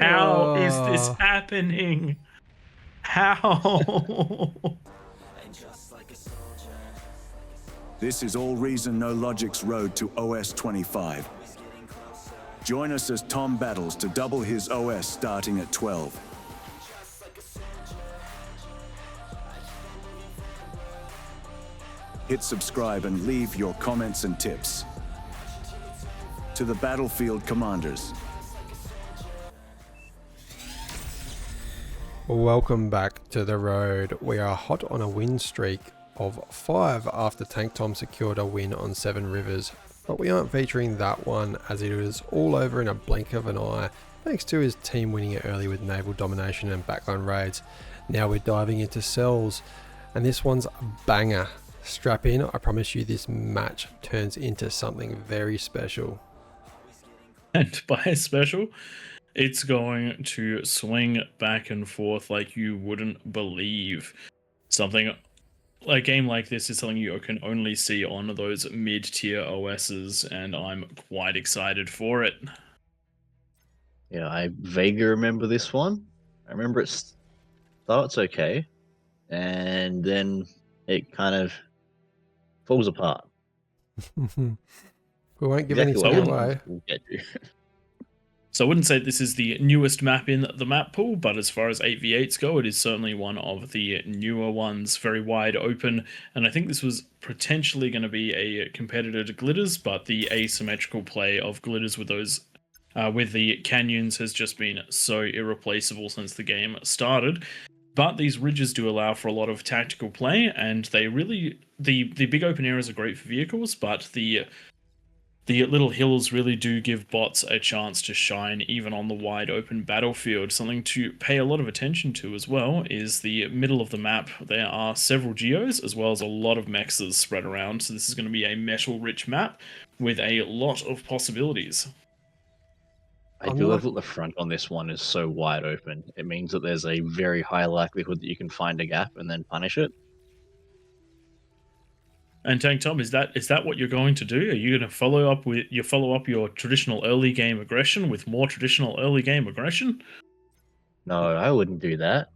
How is this Oh, happening? How? This is AllReasonNoLogic's road to OS 25. Join us as Tom battles to double his OS starting at 12. Hit subscribe and leave your comments and tips. To the battlefield commanders. welcome back to the road. We are hot on a win streak of 5 after Tank Tom secured a win on 7 Rivers, but we aren't featuring that one as it was all over in a blink of an eye thanks to his team winning it early with naval domination and backline raids. Now we're diving into cells, and this one's a banger. Strap in, I promise you this match turns into something very special. And by special, it's going to swing back and forth like you wouldn't believe. A game like this is something you can only see on those mid-tier OSs, and I'm quite excited for it. Yeah, I vaguely remember this one. I remember it starts okay, and then it kind of falls apart. We won't give anything what away. We'll get you. So I wouldn't say this is the newest map in the map pool, but as far as 8v8s go, it is certainly one of the newer ones, very wide open. And I think this was potentially going to be a competitor to Glitters, but the asymmetrical play of Glitters with those with the canyons has just been so irreplaceable since the game started. But these ridges do allow for a lot of tactical play, and they really the big open areas are great for vehicles, but the little hills really do give bots a chance to shine even on the wide open battlefield. Something to pay a lot of attention to as well is the middle of the map. There are several geos as well as a lot of mexes spread around, so this is going to be a metal rich map with a lot of possibilities. I do love that the front on this one is so wide open. It means that there's a very high likelihood that you can find a gap and then punish it. And Tank Tom, is that what you're going to do? Are you going to follow up your traditional early game aggression with more traditional early game aggression? No, I wouldn't do that.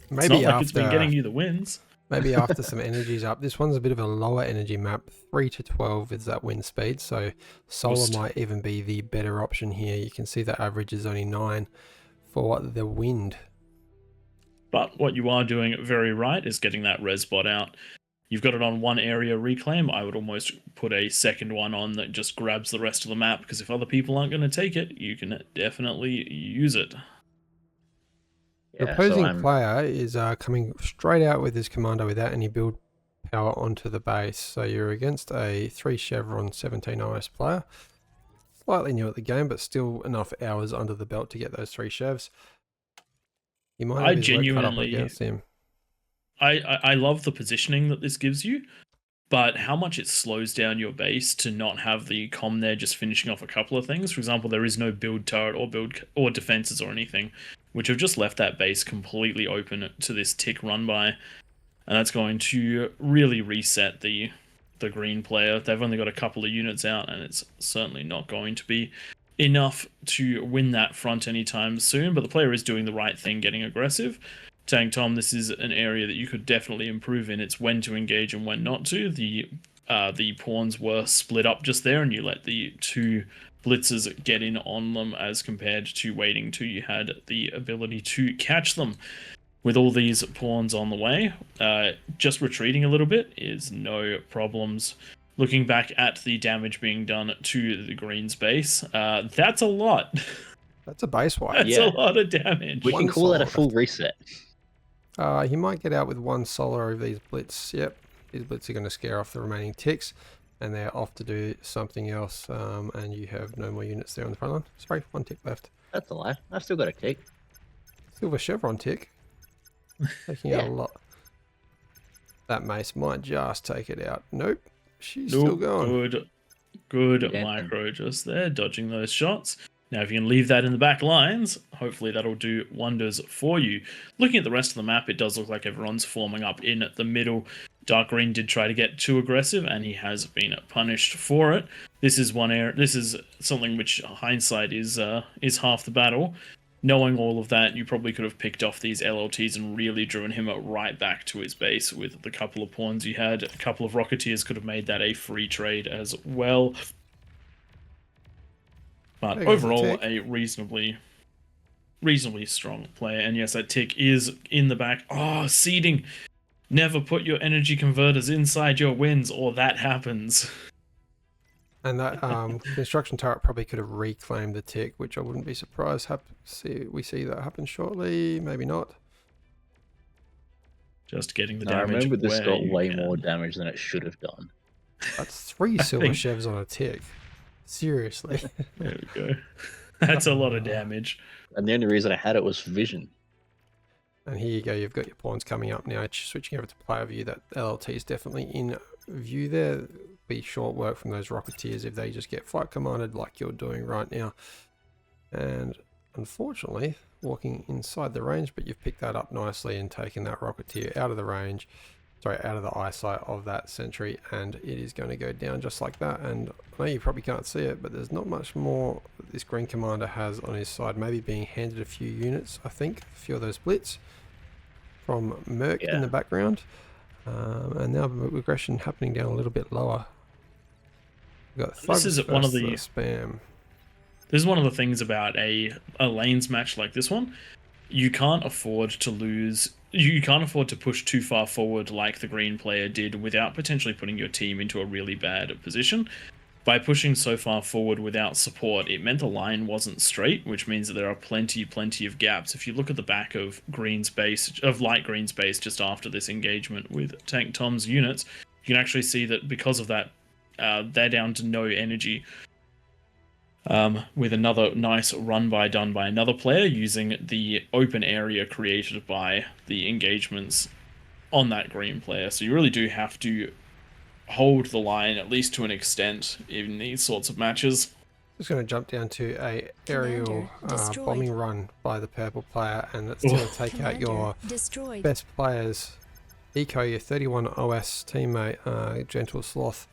Maybe it's not like after, it's been getting you the wins. Maybe after some energy's up. This one's a bit of a lower energy map. 3 to 12 is that wind speed, so solar might even be the better option here. You can see the average is only 9 for the wind. But what you are doing very right is getting that res bot out. You've got it on one area reclaim. I would almost put a second one on that just grabs the rest of the map, because if other people aren't going to take it, you can definitely use it. Your opposing player is coming straight out with his commando without any build power onto the base. So you're against a 3 Chevron 17 OS player. Slightly new at the game, but still enough hours under the belt to get those 3 chevs. You might have his work cut up against him. I love the positioning that this gives you, but how much it slows down your base to not have the comm there just finishing off a couple of things. For example, there is no build turret or defenses or anything, which have just left that base completely open to this tick run by, and that's going to really reset the green player. They've only got a couple of units out, and it's certainly not going to be enough to win that front anytime soon, but the player is doing the right thing, getting aggressive. Tank Tom, this is an area that you could definitely improve in. It's when to engage and when not to. The pawns were split up just there, and you let the 2 blitzers get in on them as compared to waiting till you had the ability to catch them. With all these pawns on the way, just retreating a little bit is no problems. Looking back at the damage being done to the green's base, that's a lot. That's a base wipe. That's a lot of damage. We can call that a full reset. He might get out with 1 solar over these blitz. Yep, these blitz are going to scare off the remaining ticks, and they're off to do something else. And you have no more units there on the front line. Sorry, 1 tick left. That's a lie. I've still got a tick. Silver Chevron tick. Taking out a lot. That mace might just take it out. Nope, she's still going. Good micro just there, dodging those shots. Now, if you can leave that in the back lines, hopefully that'll do wonders for you. Looking at the rest of the map, it does look like everyone's forming up in the middle. Dark Green did try to get too aggressive, and he has been punished for it. This is something which hindsight is half the battle. knowing all of that, you probably could have picked off these LLTs and really driven him right back to his base with the couple of pawns you had. A couple of Rocketeers could have made that a free trade as well. But overall, a reasonably strong player. And yes, that tick is in the back. Oh, seeding. Never put your energy converters inside your wins, or that happens. And that construction turret probably could have reclaimed the tick, which I wouldn't be surprised. We see that happen shortly. Maybe not. Just getting the damage. I remember this got way more damage than it should have done. That's 3 silver chevs on a tick. Seriously. There we go. That's a lot of damage. And the only reason I had it was for vision. And here you go, you've got your pawns coming up now. Switching over to player view, that LLT is definitely in view there. Be short work from those Rocketeers if they just get fight commanded like you're doing right now. And unfortunately, walking inside the range, but you've picked that up nicely and taken that Rocketeer out of the range, sorry, out of the eyesight of that sentry, and it is going to go down just like that. And I know you probably can't see it, but there's not much more that this green commander has on his side, maybe being handed a few units, I think, a few of those blitz from Merc in the background. And now regression happening down a little bit lower. We've got this is one of the spam. This is one of the things about a lanes match like this one. You can't afford to lose. You can't afford to push too far forward like the green player did without potentially putting your team into a really bad position. By pushing so far forward without support, it meant the line wasn't straight, which means that there are plenty of gaps. If you look at the back of Green's base, of light Green's base just after this engagement with Tank Tom's units, you can actually see that because of that, they're down to no energy. With another nice run done by another player using the open area created by the engagements on that green player. So you really do have to hold the line, at least to an extent, in these sorts of matches. Just going to jump down to a aerial bombing run by the purple player, and that's going to take out your best players. Eco, your 31 OS teammate, Gentle Sloth,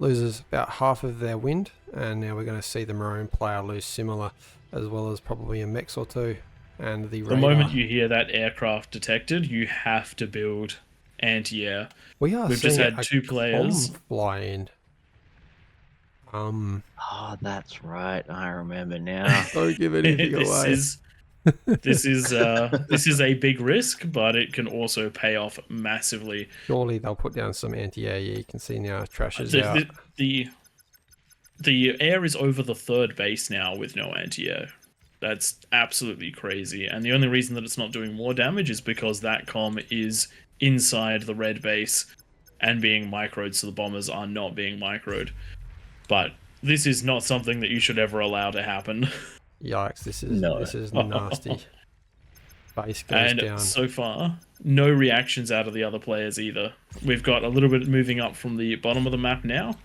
loses about half of their wind, and now we're going to see the maroon player lose similar, as well as probably a mech or two. And the moment you hear that aircraft detected, you have to build anti-air. We've just had 2 players fly in. Oh, that's right. I remember now. Don't give anything away. This is a big risk, but it can also pay off massively. Surely they'll put down some anti-air. You can see now trash is out. The air is over the 3rd base now with no anti-air. That's absolutely crazy. And the only reason that it's not doing more damage is because that comm is inside the red base and being microed, so the bombers are not being microed. But this is not something that you should ever allow to happen. Yikes, this is nasty. Base goes down. And so far, no reactions out of the other players either. We've got a little bit moving up from the bottom of the map now,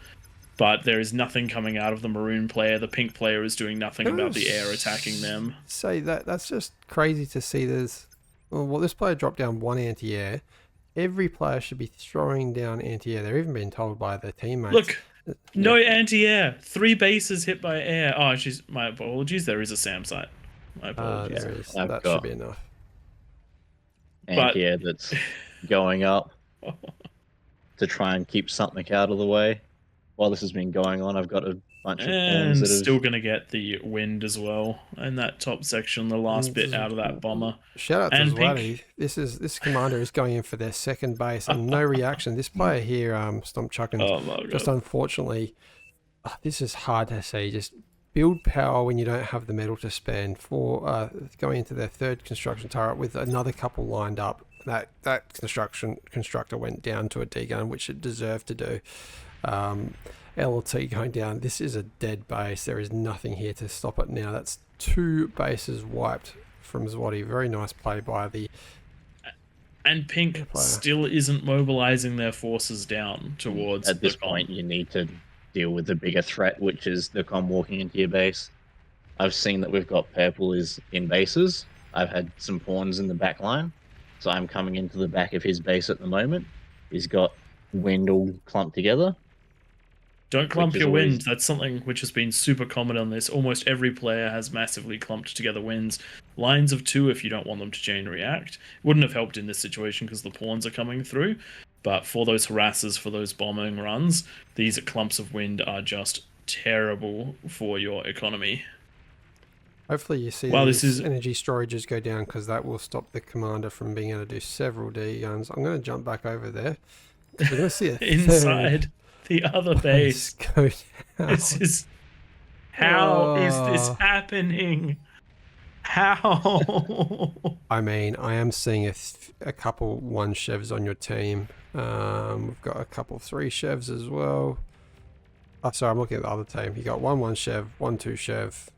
but there is nothing coming out of the maroon player. The pink player is doing nothing about the air attacking them. Say that's just crazy to see. This player dropped down 1 anti-air. Every player should be throwing down anti-air. They're even being told by their teammates. Look, no anti-air. 3 bases hit by air. Oh, my apologies. There is a SAM site. My apologies. That should be enough. Anti-air that's going up to try and keep something out of the way. While this has been going on, I've got a bunch of pawns that still going to get the wind as well in that top section, the last bit out of that bomber. Shout out to Zwadi. This commander is going in for their 2nd base and no reaction. This player here, Stomp Chuckin, just unfortunately, this is hard to see. Just build power when you don't have the metal to spend for going into their 3rd construction turret with another couple lined up. That constructor went down to a D-gun, which it deserved to do. LLT going down. This is a dead base. There is nothing here to stop it now. That's 2 bases wiped from Zwadi. Very nice play by the... And Pink still isn't mobilizing their forces down towards... At this point, you need to deal with the bigger threat, which is the comm walking into your base. I've seen that we've got purple is in bases. I've had some pawns in the back line. So I'm coming into the back of his base at the moment. He's got wind all clumped together. Don't clump is your always- wind. That's something which has been super common on this. Almost every player has massively clumped together winds. Lines of 2 if you don't want them to chain react. Wouldn't have helped in this situation because the pawns are coming through. But for those harassers, for those bombing runs, these clumps of wind are just terrible for your economy. Hopefully you see Wow, these this is- energy storages go down, because that will stop the commander from being able to do several D guns. I'm going to jump back over there. We're going to see a Inside the other base. go down. This is... How is this Oh. happening? How? I mean, I am seeing a couple 1 chevs on your team. We've got a couple 3 chevs as well. Oh, sorry, I'm looking at the other team. You got 1 chev, 1 2 chev,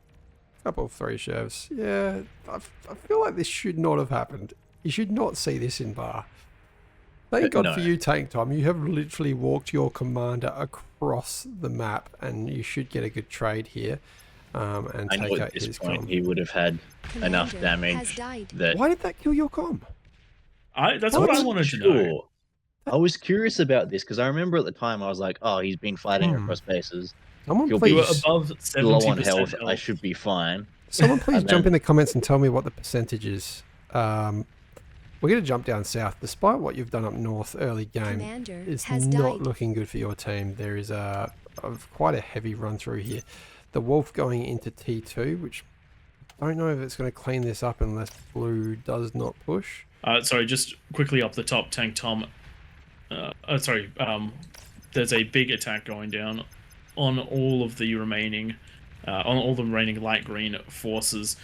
couple of 3 chevs. Yeah, I feel like this should not have happened. You should not see this in bar. Thank God No. for you, Tank Tom. You have literally walked your commander across the map, and you should get a good trade here. And I know take at out this his point com. he would have had enough Commander has damage died. that Why did that kill your com? That's I what I wasn't wanted to know. sure. I was curious about this because I remember at the time I was like, "Oh, he's been fighting across bases. Someone He'll be You were please, above 70% Low on health. health. I should be fine." someone please And jump then- in the comments and tell me what the percentage is. We're going to jump down south. Despite what you've done up north early game, Commander it's has not died. looking good for your team. There is quite a heavy run through here. The Wolf going into T2, which I don't know if it's going to clean this up unless blue does not push. Sorry, just quickly up the top, Tank Tom. There's a big attack going down on all of the remaining, light green forces.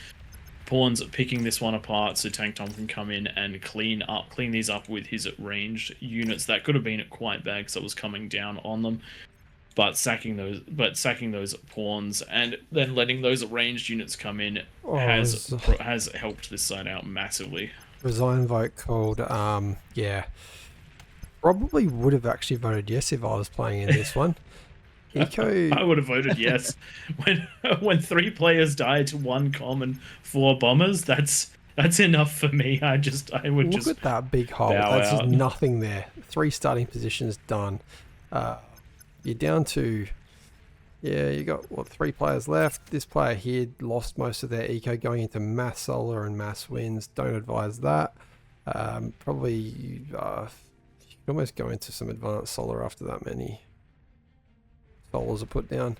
Pawns picking this one apart so Tank Tom can come in and clean these up with his ranged units. That could have been quite bad because it was coming down on them. But sacking those pawns and then letting those ranged units come in has helped this side out massively. Resign vote called. Yeah. Probably would have actually voted yes if I was playing in this one. Eco. I would have voted yes. When 3 players die to 1 common 4 bombers, that's enough for me. I would Look just at that big hole. bow That's just out. nothing there. 3 starting positions done. You're down to, you got 3 players left. This player here lost most of their eco going into mass solar and mass winds. Don't advise that. Probably you could almost go into some advanced solar after that many solars are put down.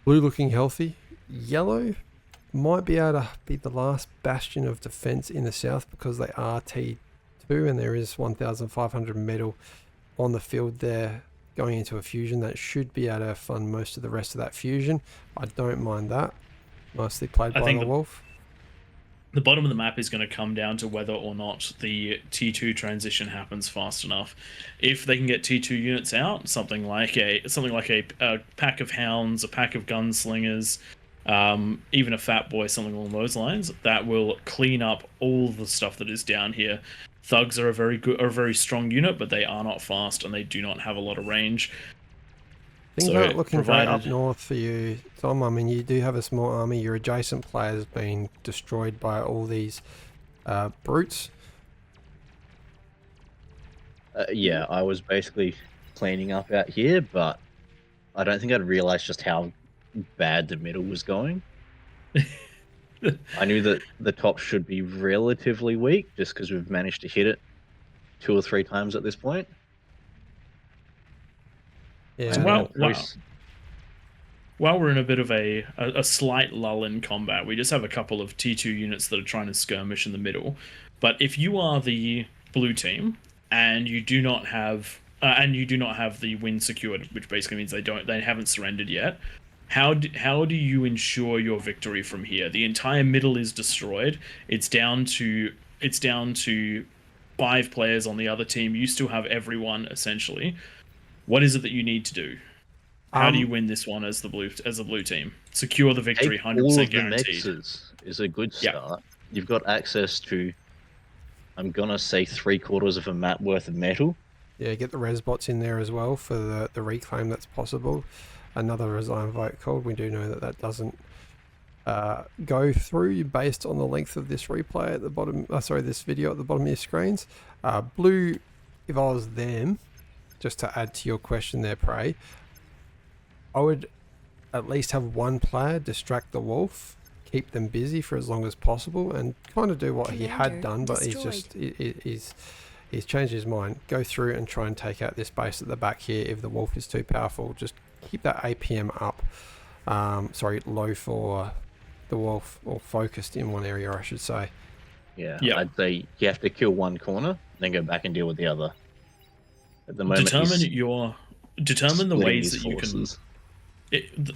Blue looking healthy. Yellow might be able to be the last bastion of defense in the south because they are T2 and there is 1,500 metal on the field there going into a fusion. That should be able to fund most of the rest of that fusion. I don't mind that. Nicely played I by think the the- Wolf. The bottom of the map is going to come down to whether or not the T2 transition happens fast enough. If they can get T2 units out, something like a pack of hounds, a pack of gunslingers, even a fat boy, something along those lines, that will clean up all the stuff that is down here. Thugs are a very strong unit, but they are not fast and they do not have a lot of range. Things So, aren't looking great up provided- north for you, Tom. I mean, you do have a small army. Your adjacent players being destroyed by all these brutes. Yeah, I was basically cleaning up out here, but I don't think I'd realized just how bad the middle was going. I knew that the top should be relatively weak just because we've managed to hit it 2 or 3 times at this point. Yeah. And Well, very wow. While we're in a bit of a slight lull in combat, we just have a couple of T2 units that are trying to skirmish in the middle. But if you are the blue team and you do not have the win secured, which basically means they haven't surrendered yet, how do you ensure your victory from here? The entire middle is destroyed. It's down to 5 players on the other team. You still have everyone essentially. What is it that you need to do? How do you win this one as the blue team? Secure the victory, Take 100% all of the guaranteed. nexus is a good Yeah. start. You've got access to, I'm gonna say 3/4 of a map worth of metal. Yeah, get the res bots in there as well for the reclaim that's possible. Another resign vote called. We do know that doesn't go through based on the length of this replay at the bottom. This video at the bottom of your screens. Blue, if I was them, just to add to your question there, Prey, I would at least have one player distract the wolf, keep them busy for as long as possible, and kind of do what he had done, but he's changed his mind. Go through and try and take out this base at the back here. If the wolf is too powerful, just keep that APM up. Low for the wolf, or focused in one area, I should say. Yeah, I'd say you have to kill one corner, then go back and deal with the other. At the moment, determine the ways that you can.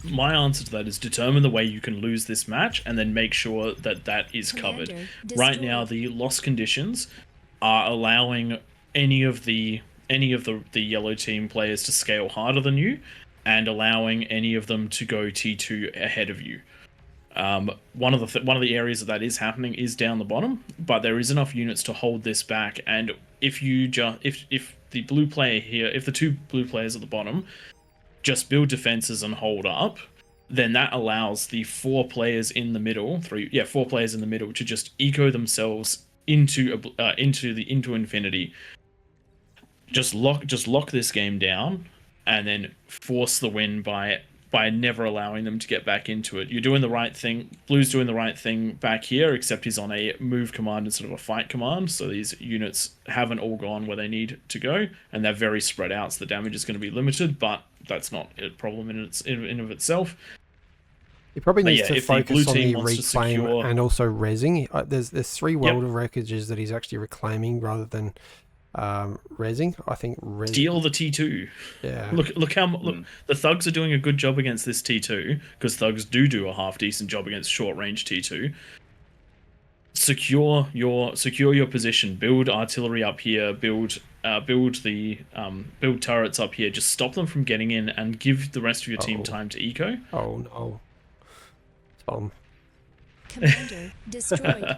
My answer to that is determine the way you can lose this match, and then make sure that that is covered. Right now, the loss conditions are allowing any of the yellow team players to scale harder than you, and allowing any of them to go T2 ahead of you. One of the areas that is happening is down the bottom, but there is enough units to hold this back. And if the blue player here, if the two blue players at the bottom just build defenses and hold up, then that allows the four players in the middle to just eco themselves into infinity. Just lock this game down, and then force the win by never allowing them to get back into it. You're doing the right thing. Blue's doing the right thing back here, except he's on a move command instead of a fight command, so these units haven't all gone where they need to go, and they're very spread out, so the damage is going to be limited, but that's not a problem in of itself. He probably needs to focus on the reclaim and also rezzing. There's 3 world of wreckages that he's actually reclaiming rather than rezzing. I think steal the T2. Yeah. Look the thugs are doing a good job against this T2, because thugs do a half decent job against short range T2. Secure your position. Build artillery up here. Build turrets up here. Just stop them from getting in, and give the rest of your team time to eco. Oh no, Tom. Commander destroyed.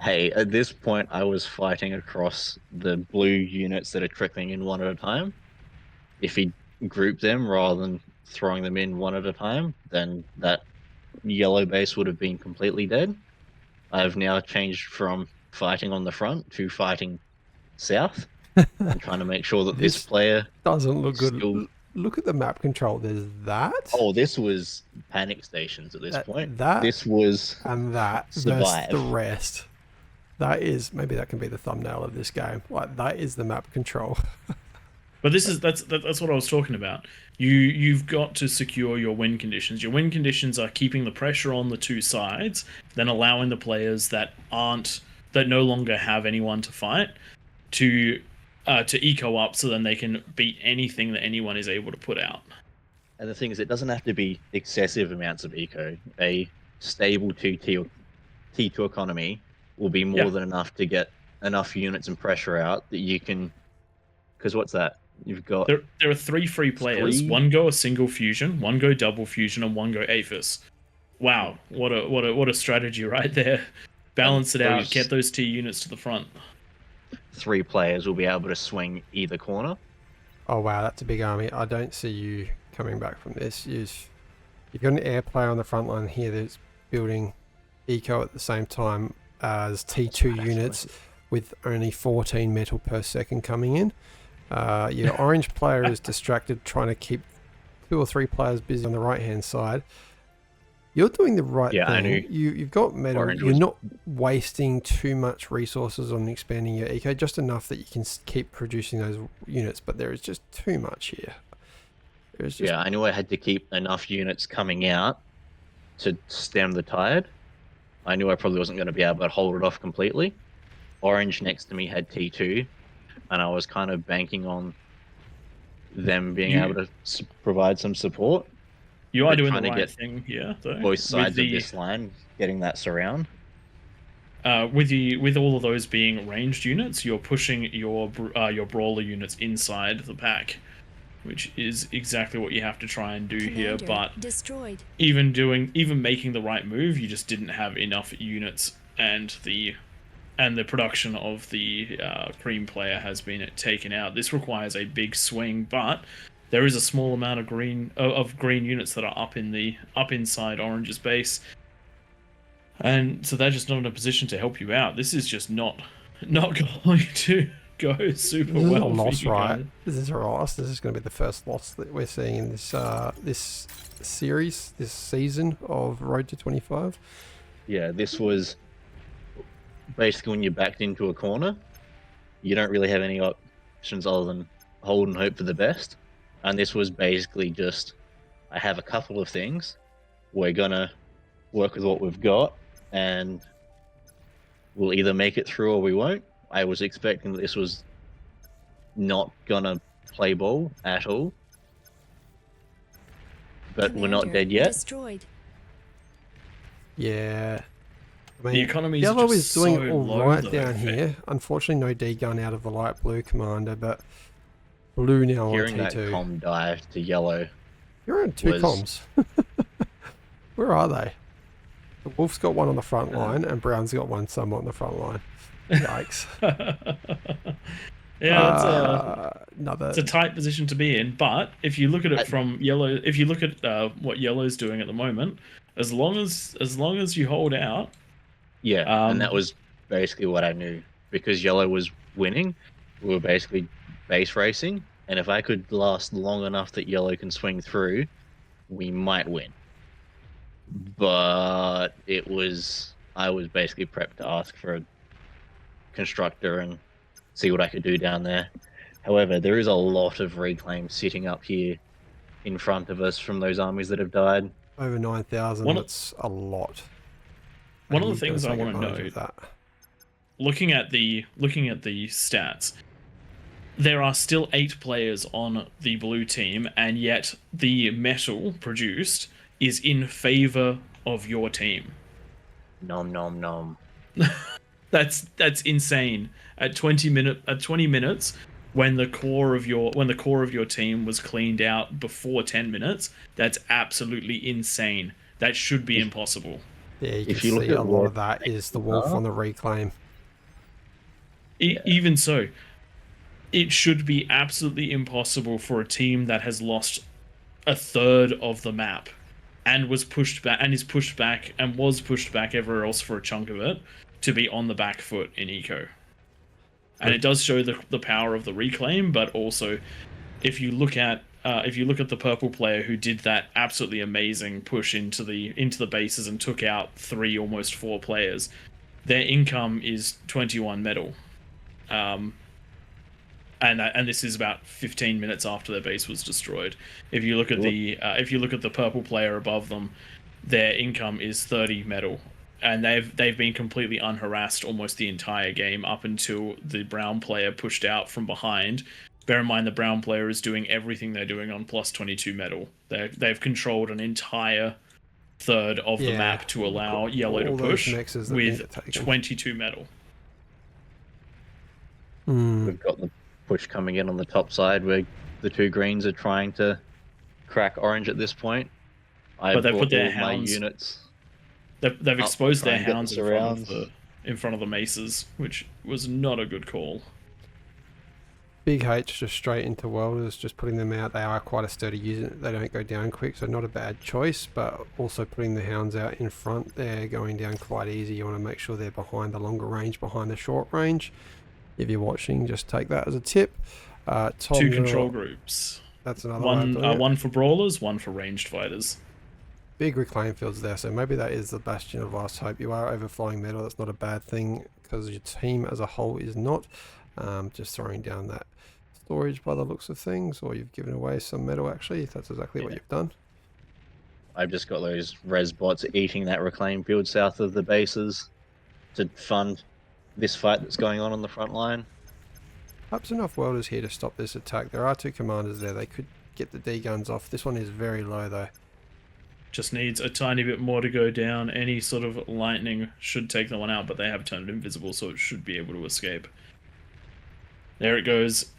Hey, at this point, I was fighting across the blue units that are trickling in one at a time. If he grouped them rather than throwing them in one at a time, then that yellow base would have been completely dead. I have now changed from fighting on the front to fighting south. I'm trying to make sure that this player doesn't look good. Look at the map control. There's that. Oh, this was panic stations at this point. This was and that versus the rest. That is, maybe that can be the thumbnail of this game. Like, that is the map control. But that's what I was talking about. You've got to secure your win conditions. Your win conditions are keeping the pressure on the two sides, then allowing the players that no longer have anyone to fight to eco up, so then they can beat anything that anyone is able to put out. And the thing is, it doesn't have to be excessive amounts of eco. A stable T2 economy will be more than enough to get enough units and pressure out that you can. Because what's that? You've got there are 3 free players. One go a single fusion, one go double fusion, and one go Aphis. Wow, what a strategy right there. Balance it out. Get those T units to the front. 3 players will be able to swing either corner. Oh wow, that's a big army. I don't see you coming back from this. You've got an air player on the front line here that's building eco at the same time as T2 units with only 14 metal per second coming in. Your orange player is distracted trying to keep 2 or 3 players busy on the right hand side. You're doing the right thing. I knew You've got metal. You're not wasting too much resources on expanding your eco, just enough that you can keep producing those units, but there is just too much here. I knew I had to keep enough units coming out to stem the tide. I knew I probably wasn't going to be able to hold it off completely. Orange next to me had T2, and I was kind of banking on them being able to provide some support. You are doing the right thing here, though. Both sides of this line, getting that surround. With all of those being ranged units, you're pushing your brawler units inside the pack, which is exactly what you have to try and do here. But even making the right move, you just didn't have enough units, and the production of the cream player has been taken out. This requires a big swing, but there is a small amount of green units that are up inside Orange's base, and so they're just not in a position to help you out. This is just not going go super This is well a for loss, you right? guys. This is a loss. This is going to be the first loss that we're seeing in this series, this season of Road to 25. Yeah, this was basically when you're backed into a corner, you don't really have any options other than hold and hope for the best. And this was basically just, I have a couple of things. We're gonna work with what we've got, and we'll either make it through or we won't. I was expecting that this was not gonna play ball at all, but we're not Commander dead yet. Destroyed. Yeah. I mean, The economy's yellow just is doing so all low, right though. down here. Unfortunately, no D gun out of the light blue commander, but blue now on Hearing that T2. com die to yellow, You're on two was- comms. Where are they? The Wolf's got one on the front line, and Brown's got one somewhat on the front line. Yikes. Yeah, Another. it's a tight position to be in. But if you look at it from yellow, if you look at what yellow's doing at the moment, as long as you hold out, yeah, and that Um, was basically what I knew, because yellow was winning. We were basically base racing, and if I could last long enough that yellow can swing through, we might win. But I was basically prepped to ask for a constructor and see what I could do down there. However, there is a lot of reclaim sitting up here in front of us from those armies that have died. Over 9,000, One of- that's a lot. One of And the you've things gotta I take want to advantage of note, that. looking at the stats, there are still 8 players on the blue team, and yet the metal produced is in favor of your team. Nom nom nom. That's insane. At 20 minutes, when the core of your team was cleaned out before 10 minutes, that's absolutely insane. That should be impossible. Yeah, you If can you look see at a lot what of that is the Wolf are- on the reclaim. Even so, it should be absolutely impossible for a team that has lost a third of the map and was pushed back everywhere else for a chunk of it to be on the back foot in eco. And it does show the power of the reclaim, but also if you look at the purple player who did that absolutely amazing push into the bases and took out 3, almost 4 players, their income is 21 metal. And this is about 15 minutes after their base was destroyed. If you look at the purple player above them, their income is 30 metal, and they've been completely unharassed almost the entire game up until the brown player pushed out from behind. Bear in mind the brown player is doing everything they're doing on plus 22 metal. They've controlled an entire third of the Yeah. map to allow yellow to All those push mixes that need to with take 'em. 22 metal. We've got the push coming in on the top side where the 2 greens are trying to crack orange at this point. I've they've put brought their all of my hounds- units. They've exposed try their and get the hounds in front of the maces, which was not a good call. Big H just straight into welders, just putting them out. They are quite a sturdy unit. They don't go down quick, so not a bad choice, but also putting the hounds out in front, they're going down quite easy. You want to make sure they're behind the longer range, behind the short range. If you're watching, just take that as a tip. Tom, 2 control groups. That's another way of One doing it. one for brawlers, one for ranged fighters. Big reclaim fields there, so maybe that is the bastion of last hope. You are overflowing metal. That's not a bad thing because your team as a whole is not. Just throwing down that storage by the looks of things, or you've given away some metal actually. That's exactly what you've done. I've just got those res bots eating that reclaim field south of the bases to fund this fight that's going on the front line. Perhaps enough welders here to stop this attack. There are 2 commanders there. They could get the D guns off. This one is very low though. Just needs a tiny bit more to go down. Any sort of lightning should take the one out, but they have turned invisible, so it should be able to escape. There it goes.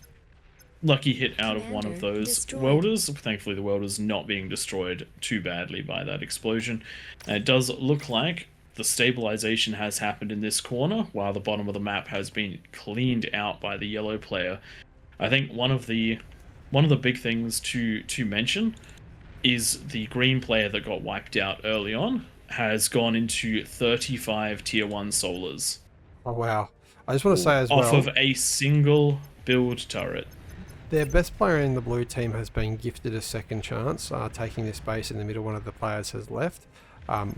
Lucky hit out of one of Commander those destroyed. welders. Thankfully, the welder's not being destroyed too badly by that explosion. And it does look like the stabilization has happened in this corner, while the bottom of the map has been cleaned out by the yellow player. I think one of the big things to mention is the green player that got wiped out early on has gone into 35 tier 1 solars. Oh wow. I just want to say as off well, of a single build turret. their best player in the blue team has been gifted a second chance, taking this base in the middle. One of the players has left.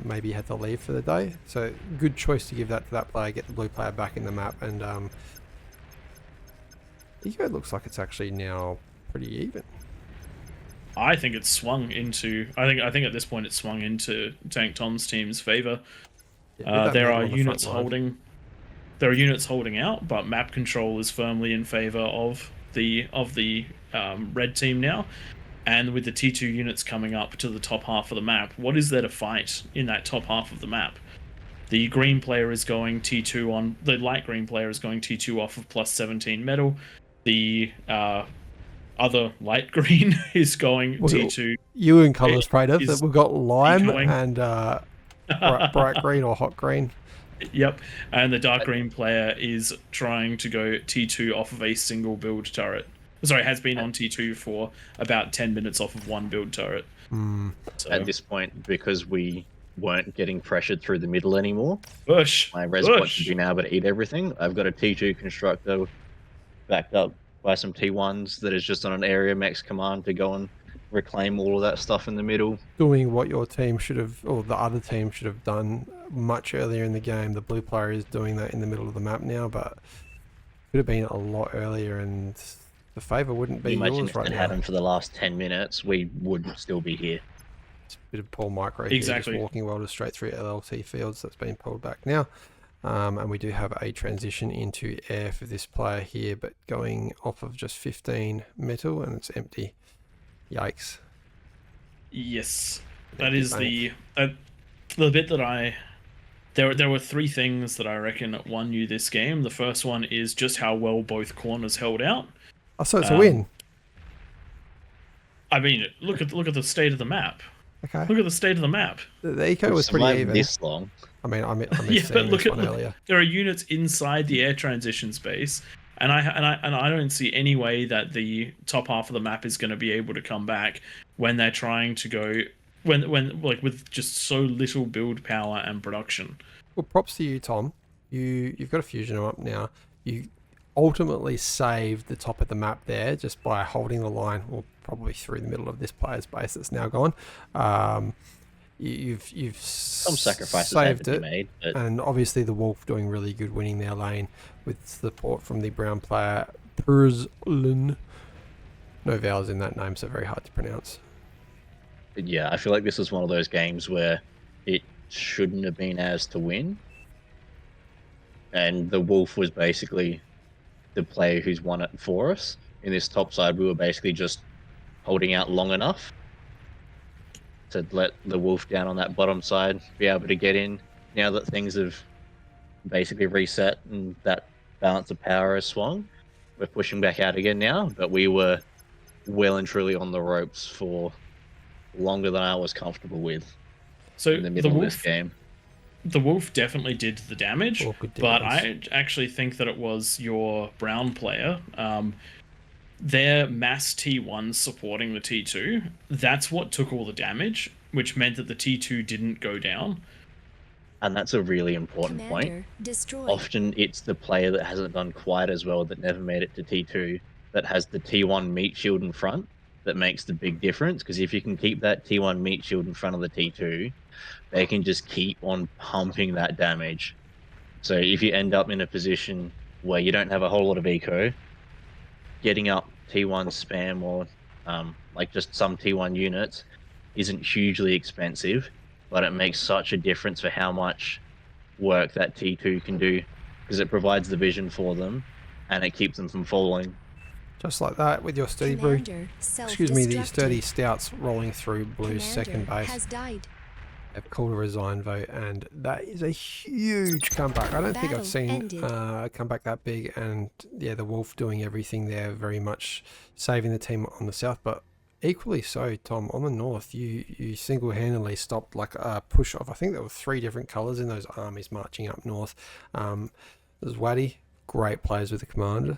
Maybe had to leave for the day. So good choice to give that to that player, get the blue player back in the map. And Eco looks like it's actually now pretty even. I think it's swung into. I think at this point it's swung into Tank Tom's team's favor. Yeah, There are units holding. There are units holding out, but map control is firmly in favor of the red team now. And with the T2 units coming up to the top half of the map, what is there to fight in that top half of the map? The green player is going T2 on. The light green player is going T2 off of plus 17 metal. The other light green is going T2. You and colours, Prater. is We've got lime going. and bright green or hot green. Yep, and the dark green player is trying to go T2 off of a single build turret. Sorry, has been on T2 for about 10 minutes off of one build turret. So, At this point, because we weren't getting pressured through the middle anymore, Bush. my res point should be now able to eat everything. I've got a T2 constructor backed up by some T1s that is just on an area max command to go and reclaim all of that stuff in the middle. Doing what your team should have, or the other team should have done much earlier in the game. The blue player is doing that in the middle of the map now, but could have been a lot earlier, and the favour wouldn't be Imagine yours if right it now. happened for the last 10 minutes, we would still be here. It's a bit of Paul Micro Exactly. here, just walking well to straight through LLT fields. That's been pulled back now. And we do have a transition into air for this player here, but going off of just 15 metal, and it's empty. Yikes. Yes, that is the bit that I. There were three things that I reckon won you this game. The first one is just how well both corners held out. Oh, so it's a win. I mean, look at the state of the map. Okay. Look at the state of the map. The eco was pretty Survived even. this long. I mean, I missed Yeah, but seeing look this at one earlier. there are units inside the air transition space, and I don't see any way that the top half of the map is going to be able to come back when they're trying to go when like with just so little build power and production. Well, props to you, Tom. You've got a fusion up now. You ultimately saved the top of the map there just by holding the line, or probably through the middle of this player's base that's now gone. You've Some sacrifices had saved to be it, made, but and obviously the Wolf doing really good, winning their lane with support from the brown player Purzlin. No vowels in that name, so very hard to pronounce. yeah, I feel like this is one of those games where it shouldn't have been as to win. And the Wolf was basically the player who's won it for us. In this top side, we were basically just holding out long enough to let the Wolf down on that bottom side be able to get in. Now that things have basically reset and that balance of power has swung, we're pushing back out again now, but we were well and truly on the ropes for longer than I was comfortable with So in the middle of this game. The Wolf definitely did the damage, Awkward but damage. I actually think that it was your brown player. Their mass T1 supporting the T2, that's what took all the damage, which meant that the T2 didn't go down. And that's a really important point. Commander destroyed. Often it's the player that hasn't done quite as well, that never made it to T2, that has the T1 meat shield in front, that makes the big difference. Because if you can keep that T1 meat shield in front of the T2, they can just keep on pumping that damage. So if you end up in a position where you don't have a whole lot of eco, getting up T1 spam or like just some T1 units isn't hugely expensive, but it makes such a difference for how much work that T2 can do, because it provides the vision for them and it keeps them from falling. Just like that with your sturdy brew. Commander Excuse me, the sturdy self-destructed. stouts rolling through blue's second Commander base. has died. They've called a resign vote, and that is a huge comeback. I don't think I've Battle seen ended. a comeback that big, and yeah, the Wolf doing everything there, very much saving the team on the south, but equally so, Tom, on the north, you single-handedly stopped like a push off. I think there were 3 different colours in those armies marching up north. There's Waddy, great players with the commander,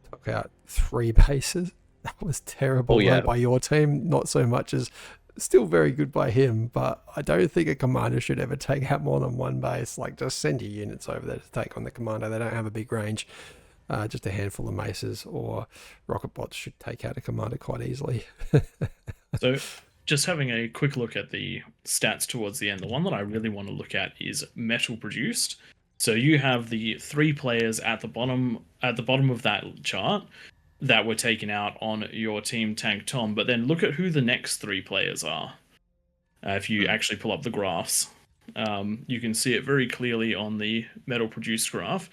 took out 3 bases. That was terrible Oh, yeah. by your team, not so much as Still very good by him, but I don't think a commander should ever take out more than one base. Like, just send your units over there to take on the commander. They don't have a big range. Just a handful of maces or rocket bots should take out a commander quite easily. So, just having a quick look at the stats towards the end, the one that I really want to look at is metal produced. So you have the 3 players at the bottom of that chart that were taken out on your team Tank Tom, but then look at who the next 3 players are. If you actually pull up the graphs, you can see it very clearly on the metal produced graph.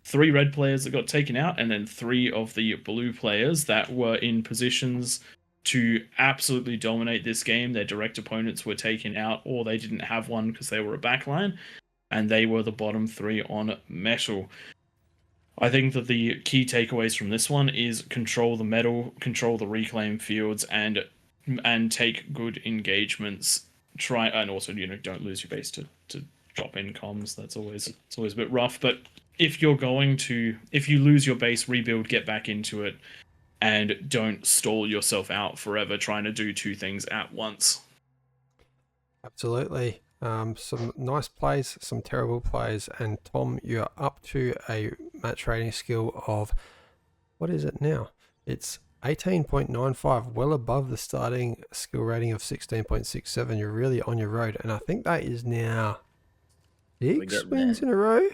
3 red players that got taken out, and then 3 of the blue players that were in positions to absolutely dominate this game. Their direct opponents were taken out, or they didn't have one because they were a backline, and they were the bottom 3 on metal. I think that the key takeaways from this one is control the metal, control the reclaim fields, and take good engagements. Try, and also, don't lose your base to drop in comms. It's always a bit rough. But if you lose your base, rebuild, get back into it, and don't stall yourself out forever trying to do 2 things at once. Absolutely. Some nice plays, some terrible plays, and Tom, you're up to a match rating skill of, what is it now? It's 18.95, well above the starting skill rating of 16.67. You're really on your road, and I think that is now 6 wins in a row.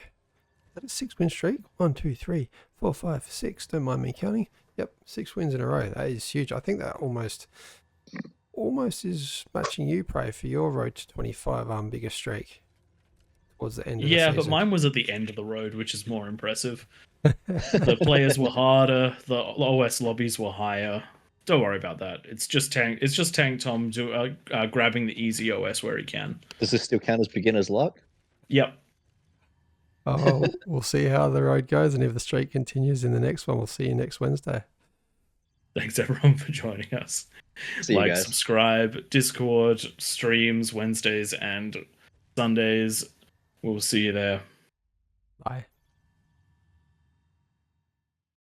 That is 6-win streak. 1, 2, 3, 4, 5, 6. Don't mind me counting. Yep, 6 wins in a row. That is huge. I think that almost is matching you, Prey, for your road to 25 bigger streak towards the end of the season. Yeah, but mine was at the end of the road, which is more impressive. The players were harder, the OS lobbies were higher. Don't worry about that. It's just Tank Tom grabbing the easy OS where he can. Does this still count as beginner's luck? Yep. Oh, we'll see how the road goes, and if the streak continues in the next one, we'll see you next Wednesday. Thanks everyone for joining us. See you guys. Subscribe, Discord, streams Wednesdays and Sundays. We'll see you there. Bye.